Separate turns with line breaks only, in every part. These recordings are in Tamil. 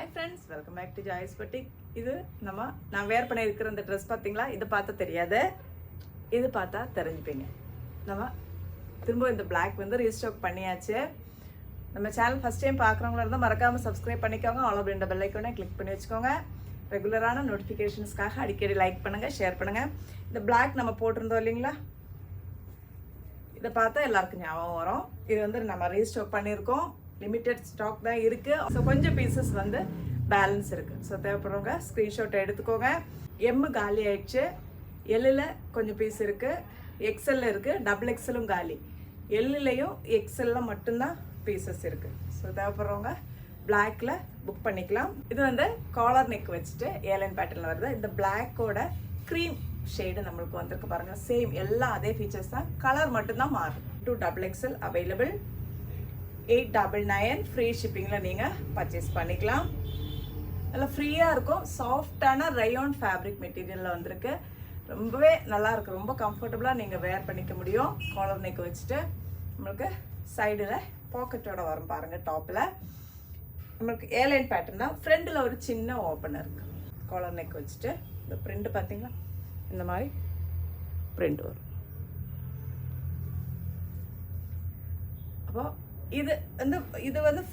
Hi friends, welcome back to ஜாய்ஸ் பட்டிக். இது நான் வேர் பண்ணி இருக்கிற இந்த ட்ரெஸ் பார்த்தீங்களா? இது பார்த்தா தெரியாது, இது பார்த்தா தெரிஞ்சுப்பீங்க. திரும்ப இந்த பிளாக் ரீஸ்டாக் பண்ணியாச்சு. நம்ம சேனல் ஃபஸ்ட் டைம் பார்க்குறவங்களா இருந்தால் மறக்காமல் சப்ஸ்கிரைப் பண்ணிக்கோங்க. ஆல் ஆஃப் இந்த பெல் ஐக்கானை கிளிக் பண்ணி வச்சுக்கோங்க. ரெகுலரான நோட்டிஃபிகேஷன்ஸ்க்காக அடிக்கடி லைக் பண்ணுங்கள், ஷேர் பண்ணுங்கள். இந்த பிளாக் நம்ம போட்டிருந்தோம் இல்லைங்களா, இதை பார்த்தா எல்லாருக்கும் ஞாபகம் வரும். இது நம்ம ரீஸ்டாக் பண்ணியிருக்கோம். லிமிட்டட் ஸ்டாக் தான் இருக்குது. ஸோ கொஞ்சம் பீசஸ் பேலன்ஸ் இருக்குது. ஸோ தேவைப்படுறவங்க ஸ்க்ரீன்ஷாட் எடுத்துக்கோங்க. எம்மு காலி ஆயிடுச்சு, எல்லில் கொஞ்சம் பீஸ் இருக்குது, எக்ஸலில் இருக்குது, டபுள் எக்ஸலும் காலி. எல்லுலையும் எக்ஸலில் மட்டும்தான் பீசஸ் இருக்குது. ஸோ தேவைப்படுறவங்க பிளாக்ல புக் பண்ணிக்கலாம். இது காலர் நெக் வச்சுட்டு ஏலைன் பேட்டர்னில் வருது. இந்த பிளாக்கோட க்ரீம் ஷேடு நம்மளுக்கு வந்திருக்கு பாருங்கள். சேம் எல்லாம் அதே ஃபீச்சர்ஸ் தான், கலர் மட்டும்தான் மாறும். 2 டபுள் எக்ஸல் அவைலபிள். 899 ஃப்ரீ ஷிப்பிங்கில் நீங்கள் பர்ச்சேஸ் பண்ணிக்கலாம். நல்லா ஃப்ரீயாக இருக்கும். சாஃப்டான ரயான் ஃபேப்ரிக் மெட்டீரியலில் வந்திருக்கு. ரொம்பவே நல்லா இருக்குது, ரொம்ப கம்ஃபர்டபுளாக நீங்கள் வேர் பண்ணிக்க முடியும். காலர் நெக் வச்சுட்டு நம்மளுக்கு சைடில் பாக்கெட்டோட வரும் பாருங்கள். டாப்பில் நம்மளுக்கு ஏலைன் பேட்டர்ன் தான். ஃப்ரண்டில் ஒரு சின்ன ஓப்பன் இருக்குது. காலர் நெக் வச்சுட்டு இந்த பிரிண்ட் பார்த்தீங்களா, இந்த மாதிரி பிரிண்ட் வரும். அப்போது இது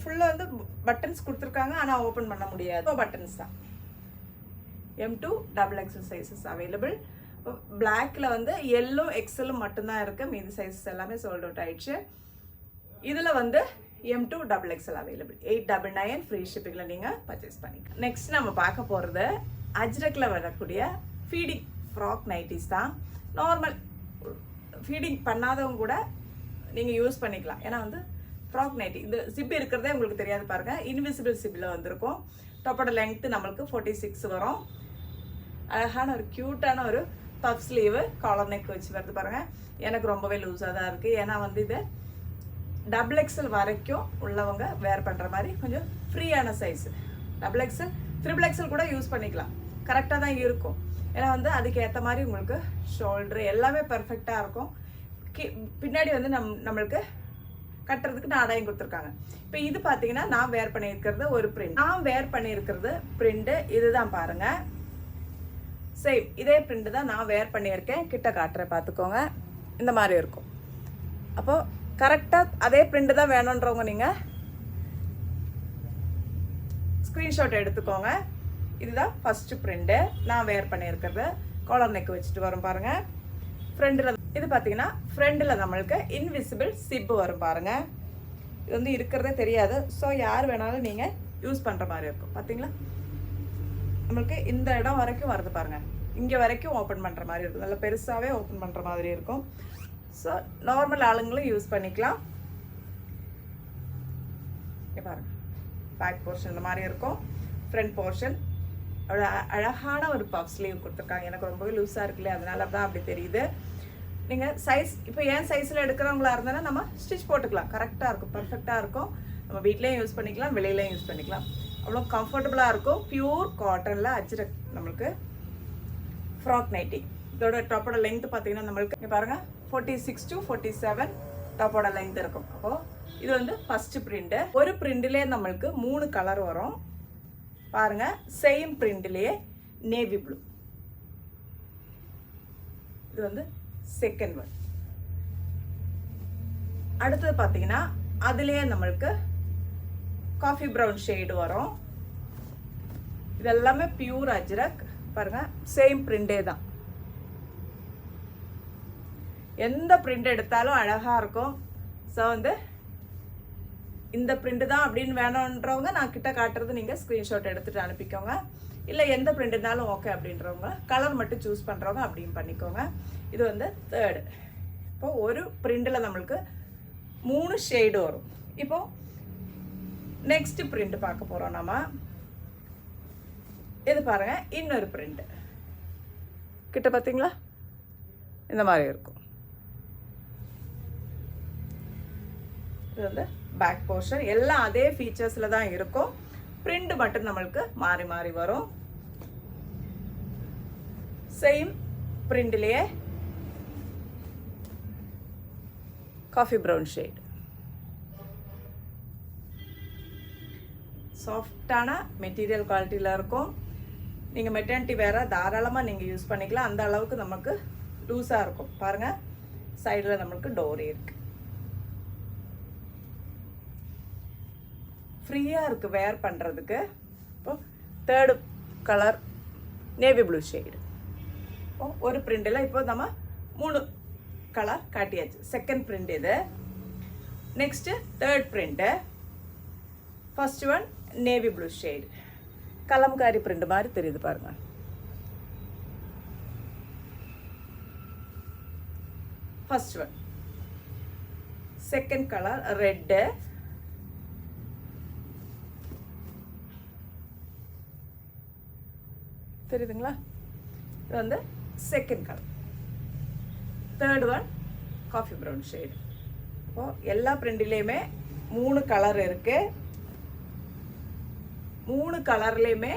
ஃபுல்லாக பட்டன்ஸ் கொடுத்துருக்காங்க, ஆனால் ஓப்பன் பண்ண முடியாது. பட்டன்ஸ் தான். M2 double XL sizes available. இப்போ பிளாக்ல எல்லோ எக்ஸலும் மட்டும்தான் இருக்குது. மீதி சைஸஸ் எல்லாமே சோல்ட் அவுட் ஆயிடுச்சு. இதில் M2 double XL available. 899 free ஷிப்பிங்கில் நீங்கள் பர்ச்சேஸ் பண்ணிக்கலாம். நெக்ஸ்ட் நம்ம பார்க்க போகிறது அஜ்ரக்கில் வரக்கூடிய ஃபீடிங் ஃப்ராக் நைட்டிஸ் தான். நார்மல் ஃபீடிங் பண்ணாதவங்க கூட நீங்கள் யூஸ் பண்ணிக்கலாம். ஏன்னா ஃப்ராக் நைட்டி இந்த சிப் இருக்கிறதே உங்களுக்கு தெரியாது பாருங்கள். இன்விசிபிள் சிப்பில் வந்திருக்கும். டாப்போட லெங்க்த்து நம்மளுக்கு 46 வரும். அழகான ஒரு க்யூட்டான ஒரு பஃப் ஸ்லீவு காலர் நெக் வச்சு வருது பாருங்கள். எனக்கு ரொம்பவே லூஸாக தான் இருக்குது. ஏன்னா இது டபுள் எக்ஸல் வரைக்கும் உள்ளவங்க வேர் பண்ணுற மாதிரி கொஞ்சம் ஃப்ரீயான size. Double XL triple XL கூட யூஸ் பண்ணிக்கலாம், கரெக்டாக தான் இருக்கும். ஏன்னா அதுக்கு ஏற்ற மாதிரி உங்களுக்கு ஷோல்ட்ரு எல்லாமே பர்ஃபெக்டாக இருக்கும். பின்னாடி நம்மளுக்கு கட்டுறதுக்கு நாடாயம் கொடுத்துருக்காங்க. இப்போ இது பார்த்தீங்கன்னா நான் வேர் பண்ணியிருக்கிறது ஒரு பிரிண்ட். நான் வேர் பண்ணியிருக்கிறது பிரிண்ட்டு இதுதான் பாருங்கள். சேம் இதே பிரிண்ட் தான் நான் வேர் பண்ணியிருக்கேன். கிட்ட காட்டுறேன் பார்த்துக்கோங்க. இந்த மாதிரி இருக்கும். அப்போது கரெக்டாக அதே பிரிண்ட் தான் வேணுன்றவங்க நீங்கள் ஸ்க்ரீன்ஷாட் எடுத்துக்கோங்க. இதுதான் ஃபஸ்ட்டு பிரிண்ட்டு நான் வேர் பண்ணியிருக்கிறது. காலர் நெக் வச்சுட்டு வரும் பாருங்கள். ஃப்ரண்டில் இது பார்த்தீங்கன்னா ஃப்ரண்டில் நம்மளுக்கு இன்விசிபிள் சிப்பு வரும் பாருங்கள். இது இருக்கிறதே தெரியாது. ஸோ யார் வேணாலும் நீங்கள் யூஸ் பண்ணுற மாதிரி இருக்கும். பார்த்தீங்களா, நம்மளுக்கு இந்த இடம் வரைக்கும் வருது பாருங்கள். இங்கே வரைக்கும் ஓப்பன் பண்ணுற மாதிரி இருக்கும். நல்லா பெருசாகவே ஓப்பன் பண்ணுற மாதிரி இருக்கும். ஸோ நார்மல் ஆளுங்களும் யூஸ் பண்ணிக்கலாம். இங்கே பாருங்கள், பேக் போர்ஷன் இந்த மாதிரி இருக்கும். ஃப்ரண்ட் போர்ஷன் அழகான ஒரு பஃப் ஸ்லீவ் கொடுத்துருக்காங்க. எனக்கு ரொம்பவே லூஸாக இருக்குல்லையே, அதனால தான் அப்படி தெரியுது. நீங்கள் சைஸ் இப்போ ஏன் சைஸில் எடுக்கிறவங்களா இருந்தாலும் நம்ம ஸ்டிச் போட்டுக்கலாம். கரெக்டாக இருக்கும், பர்ஃபெக்டாக இருக்கும். நம்ம வீட்லேயும் யூஸ் பண்ணிக்கலாம், வெளியிலையும் யூஸ் பண்ணிக்கலாம். அவ்வளோ கம்ஃபர்டபுளாக இருக்கும். பியூர் காட்டனில் அஜ்ரக் நம்மளுக்கு ஃப்ராக் நைட்டி. இதோட டாப்போட லெங்க் பார்த்தீங்கன்னா நம்மளுக்கு இங்கே பாருங்கள் 46 to 47 டாப்போட லெங்க் இருக்கும். அப்போது இது ஃபஸ்ட்டு பிரிண்ட்டு. ஒரு பிரிண்ட்லேயே நம்மளுக்கு 3 கலர் வரும் பாருங்கள். சேம் பிரிண்ட்லேயே நேவி ப்ளூ. இது செகண்ட் ஒன். அடுத்தது பார்த்தீங்கன்னா அதுலேயே நம்மளுக்கு காஃபி ப்ரௌன் ஷேடு வரும். இது எல்லாமே பியூர் அஜ்ரக் பாருங்க. சேம் பிரிண்டே தான். எந்த பிரிண்ட் எடுத்தாலும் அழகாக இருக்கும். ஸோ இந்த பிரிண்ட் தான் அப்படின்னு வேணுன்றவங்க நான் கிட்ட காட்டுறது நீங்கள் ஸ்க்ரீன்ஷாட் எடுத்துகிட்டு அனுப்பிக்கோங்க. இல்லை எந்த பிரிண்ட் இருந்தாலும் ஓகே அப்படின்றவங்க கலர் மட்டும் சூஸ் பண்ணுறவங்க அப்படின்னு பண்ணிக்கோங்க. இது தேர்டு. இப்போது ஒரு பிரிண்டில் நம்மளுக்கு 3 ஷேடு வரும். இப்போது நெக்ஸ்ட்டு பிரிண்ட் பார்க்க போகிறோம் நம்ம. இது பாருங்கள், இன்னொரு பிரிண்ட்டு கிட்ட பார்த்தீங்களா, இந்த மாதிரி இருக்கும். இது பேக் போர்ஷன் எல்லாம் அதே ஃபீச்சர்ஸில் தான் இருக்கும். பிரிண்ட் மட்டும் நம்மளுக்கு மாறி மாறி வரும். சேம் பிரிண்ட்லேயே காஃபி ப்ரௌன் ஷேட். சாஃப்டான மெட்டீரியல் குவாலிட்டியில் இருக்கும். நீங்கள் மெட்டர்னிட்டி வேறு தாராளமாக நீங்கள் யூஸ் பண்ணிக்கலாம். அந்த அளவுக்கு நமக்கு லூஸாக இருக்கும். பாருங்கள், சைடில் நம்மளுக்கு டோரி இருக்குது. ஃப்ரீயாக இருக்குது வேர் பண்ணுறதுக்கு. இப்போ third colour navy blue shade. ஒரு பிரிண்டில் இப்போ நம்ம 3 கலர் காட்டியாச்சு. செகண்ட் பிரிண்ட் இது. Next third print. First one navy blue shade. Kalamkari print மாதிரி தெரியுது பாருங்க. First one. Second colour red. தெரியுதுங்களா? இது வந்து second colour. Third one coffee brown shade. இப்போ எல்லா பிரிண்டிலையுமே 3 கலர் இருக்கு. 3 கலர்லையுமே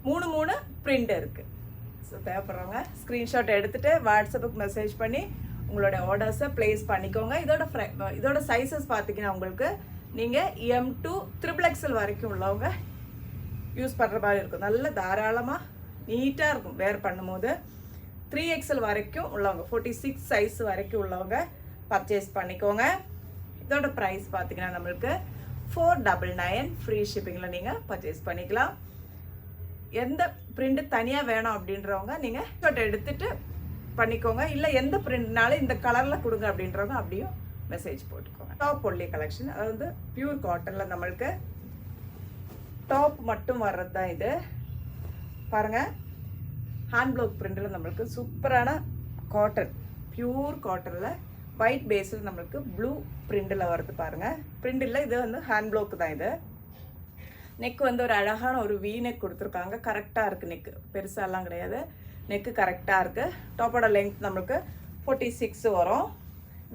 3 பிரிண்ட் இருக்கு. ஸோ தேவைப்படுறவங்க ஸ்க்ரீன்ஷாட் எடுத்துட்டு வாட்ஸ்அப்புக்கு மெசேஜ் பண்ணி உங்களோட ஆர்டர்ஸை பிளேஸ் பண்ணிக்கோங்க. இதோட சைஸஸ் பார்த்தீங்கன்னா உங்களுக்கு நீங்கள் M2 XXL வரைக்கும் உள்ளவங்க யூஸ் பண்ணுற மாதிரி இருக்கும். நல்ல தாராளமாக நீட்டாக இருக்கும் வேர் பண்ணும்போது. 3XL வரைக்கும் உள்ளவங்க, 46 சைஸ் வரைக்கும் உள்ளவங்க பர்ச்சேஸ் பண்ணிக்கோங்க. இதோட ப்ரைஸ் பார்த்தீங்கன்னா நம்மளுக்கு 499 ஃப்ரீ ஷிப்பிங்கில் நீங்கள் பர்ச்சேஸ் பண்ணிக்கலாம். எந்த பிரிண்ட் தனியாக வேணும் அப்படின்றவங்க நீங்கள் ஷாட் எடுத்துகிட்டு பண்ணிக்கோங்க. இல்லை எந்த பிரிண்ட்னாலும் இந்த கலரில் கொடுங்க அப்படின்றவங்க அப்படியும் மெசேஜ் போட்டுக்கோங்க. டாப் ஒன்லி கலெக்ஷன், அது வந்து பியூர் காட்டனில் நம்மளுக்கு டாப் மட்டும் வர்றது தான் இது. பாருங்கள், ஹேண்ட் ப்ளாக் பிரிண்டில் நம்மளுக்கு சூப்பரான காட்டன், பியூர் காட்டனில் ஒயிட் பேஸில் நம்மளுக்கு ப்ளூ பிரிண்டில் வருது பாருங்கள். பிரிண்டில் இது வந்து ஹேண்ட் ப்ளாக் தான். இது நெக் வந்து ஒரு அழகான ஒரு வீ நெக் கொடுத்துருக்காங்க. கரெக்டாக இருக்குது நெக்கு, பெருசாலாம் கிடையாது. நெக்கு கரெக்டாக இருக்குது. டாப்போட லெங்க் நம்மளுக்கு 46 வரும்.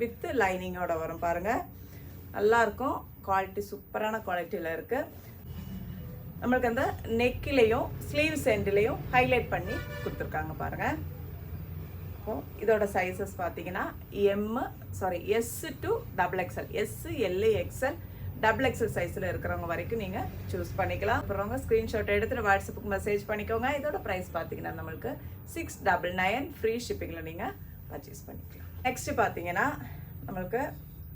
வித்து லைனிங்கோட வரும் பாருங்கள். நல்லாயிருக்கும். குவாலிட்டி சூப்பரான குவாலிட்டியில் இருக்குது. நம்மளுக்கு அந்த நெக்கிலையும் ஸ்லீவ்ஸ் எண்ட்லேயும் ஹைலைட் பண்ணி கொடுத்துருக்காங்க பாருங்கள். இப்போ இதோட சைஸஸ் பார்த்தீங்கன்னா S to XXL, S, L, XL, XXL சைஸில் இருக்கிறவங்க வரைக்கும் நீங்கள் சூஸ் பண்ணிக்கலாம். அப்புறவங்க ஸ்க்ரீன்ஷாட் எடுத்துகிட்டு வாட்ஸ்அப்புக்கு மெசேஜ் பண்ணிக்கோங்க. இதோட ப்ரைஸ் பார்த்தீங்கன்னா நம்மளுக்கு 699 ஃப்ரீ ஷிப்பிங்கில் நீங்கள் பர்ச்சேஸ் பண்ணிக்கலாம். நெக்ஸ்ட்டு பார்த்தீங்கன்னா நம்மளுக்கு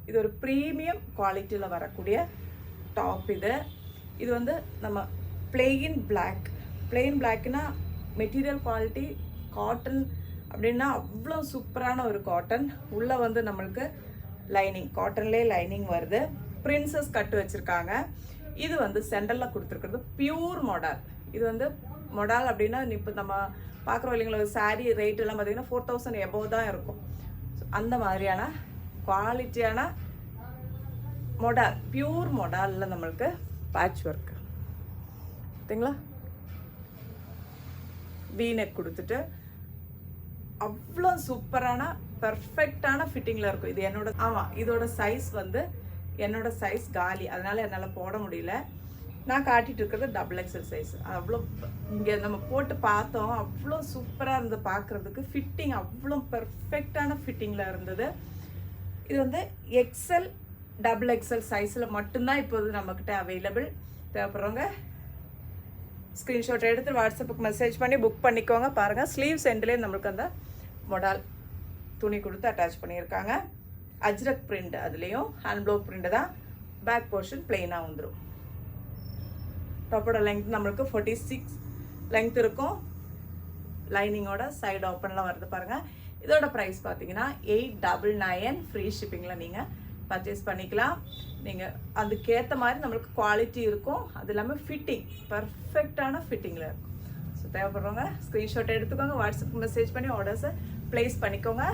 இது ஒரு ப்ரீமியம் குவாலிட்டியில் வரக்கூடிய டாப். இது வந்து நம்ம பிளெயின் பிளாக்னா மெட்டீரியல் குவாலிட்டி காட்டன் அப்படின்னா அவ்வளோ சூப்பரான ஒரு காட்டன். உள்ளே வந்து நம்மளுக்கு லைனிங், காட்டன்லேயே லைனிங் வருது. பிரின்சஸ் கட்டு வச்சுருக்காங்க. இது வந்து சென்டரில் கொடுத்துருக்கிறது பியூர் மொடால். இது வந்து மொடால் அப்படின்னா இப்போ நம்ம பார்க்குறோம் இல்லைங்களா, ஒரு சாரீ ரேட் எல்லாம் பார்த்தீங்கன்னா 4000 எபோவ் தான் இருக்கும். அந்த மாதிரியான குவாலிட்டியான மொடால், பியூர் மொடாலில் நம்மளுக்கு பேட்ச் ஒர்க் பார்த்தீங்களா, வீநெக் கொடுத்துட்டு அவ்வளோ சூப்பரான பெர்ஃபெக்டான ஃபிட்டிங்கில் இருக்கும். இது இதோட சைஸ் வந்து என்னோட சைஸ் காலி, அதனால் என்னால் போட முடியல. நான் காட்டிகிட்டு இருக்கிறது XXL சைஸ். அவ்வளோ இங்கே நம்ம போட்டு பார்த்தோம், அவ்வளோ சூப்பராக இருந்தது பார்க்குறதுக்கு. ஃபிட்டிங் அவ்வளோ பெர்ஃபெக்டான ஃபிட்டிங்கில் இருந்தது. இது வந்து XL XXL சைஸில் மட்டும்தான் இப்போது நம்மக்கிட்ட அவைலபிள். தேவைப்படுறவங்க ஸ்க்ரீன்ஷாட் எடுத்து வாட்ஸ்அப்புக்கு மெசேஜ் பண்ணி புக் பண்ணிக்கோங்க. பாருங்கள், ஸ்லீவ்ஸ் எண்ட்லேயே நம்மளுக்கு அந்த மொடால் துணி கொடுத்து அட்டாச் பண்ணியிருக்காங்க. அஜ்ரக் பிரிண்ட், அதுலேயும் ஹேண்ட் ப்ளோக் பிரிண்ட் தான். பேக் போர்ஷன் பிளெயினாக வந்துடும். டாப்போட லெங்க் நம்மளுக்கு 46 லெங்க் இருக்கும். லைனிங்கோட சைடு ஓப்பன்லாம் வருது பாருங்கள். இதோட ப்ரைஸ் பார்த்தீங்கன்னா 899 ஃப்ரீ ஷிப்பிங்கில் நீங்கள் பர்ச்சேஸ் பண்ணிக்கலாம். நீங்கள் அதுக்கேற்ற மாதிரி நம்மளுக்கு குவாலிட்டி இருக்கும். அது இல்லாமல் ஃபிட்டிங் பர்ஃபெக்டான ஃபிட்டிங்கில் இருக்கும். ஸோ தேவைப்படுறவங்க ஸ்க்ரீன்ஷாட் எடுத்துக்கோங்க. வாட்ஸ்அப்புக்கு மெசேஜ் பண்ணி ஆர்டர்ஸை ப்ளேஸ் பண்ணிக்கோங்க.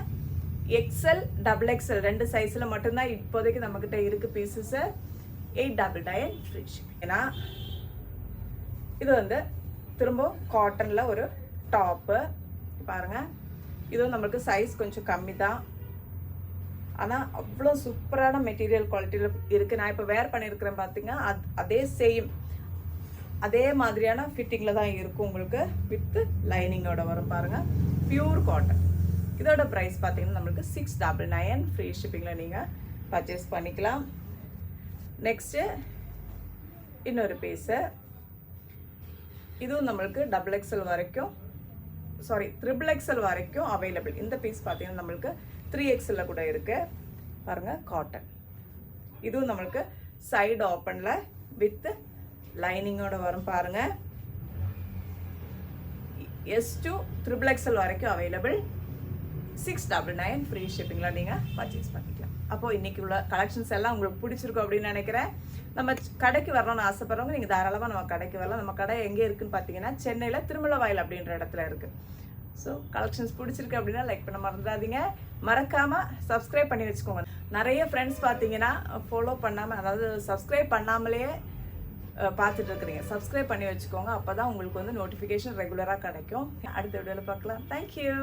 XL XXL 2 சைஸில் மட்டும்தான் இப்போதைக்கு நம்மக்கிட்ட இருக்குது பீசஸ்ஸு. 899 free shipping. ஏன்னா இது வந்து திரும்ப காட்டனில் ஒரு டாப்பு பாருங்கள். இதுவும் நம்மளுக்கு சைஸ் கொஞ்சம் கம்மி தான், ஆனால் அவ்வளோ சூப்பரான மெட்டீரியல் குவாலிட்டியில் இருக்குது. நான் இப்போ வேர் பண்ணியிருக்கிறேன் பார்த்தீங்கன்னா அதே மாதிரியான ஃபிட்டிங்கில் தான் இருக்கும். உங்களுக்கு வித்து லைனிங்கோட வரும் பாருங்கள். Pure cotton. இதோட ப்ரைஸ் பார்த்தீங்கன்னா நம்மளுக்கு 699 ஃப்ரீ ஷிப்பிங்கில் நீங்கள் பர்ச்சேஸ் பண்ணிக்கலாம். நெக்ஸ்ட்டு இன்னொரு பீஸு, இதுவும் நம்மளுக்கு டபுள் எக்ஸல் வரைக்கும், சாரி ட்ரிபிள் எக்ஸல் வரைக்கும் அவைலபிள். இந்த பீஸ் பார்த்தீங்கன்னா நம்மளுக்கு 3XL கூட இருக்கு பாருங்க, காட்டன். இதுவும் நம்மளுக்கு சைடு ஓப்பனில் வித் லைனிங்கோட வரும் பாருங்க. S to XXL வரைக்கும் அவைலபிள். 699 ஃப்ரீ ஷிப்பிங்கில் நீங்கள் பர்ச்சேஸ் பண்ணிக்கலாம். அப்போது இன்றைக்கி உள்ள கலெக்ஷன்ஸ் எல்லாம் உங்களுக்கு பிடிச்சிருக்கும் அப்படின்னு நினைக்கிறேன். நம்ம கடைக்கு வரணும்னு ஆசைப்படுறவங்க நீங்கள் தாராளமாக நம்ம கடைக்கு வரலாம். நம்ம கடை எங்கே இருக்குதுன்னு பார்த்தீங்கன்னா சென்னையில் திருமலவாயில் அப்படின்ற இடத்துல இருக்குது. ஸோ கலெக்ஷன்ஸ் பிடிச்சிருக்கு அப்படின்னா லைக் பண்ண மறந்துடாதீங்க. மறக்காமல் சப்ஸ்கிரைப் பண்ணி வச்சுக்கோங்க. நிறைய ஃப்ரெண்ட்ஸ் பார்த்தீங்கன்னா ஃபாலோ பண்ணாமல், அதாவது சப்ஸ்கிரைப் பண்ணாமலே பார்த்துட்டு இருக்கிறீங்க. சப்ஸ்கிரைப் பண்ணி வச்சுக்கோங்க. அப்போ தான் உங்களுக்கு வந்து நோட்டிஃபிகேஷன் ரெகுலராக கிடைக்கும். அடுத்த வீடியோவில் பார்க்கலாம். தேங்க்யூ.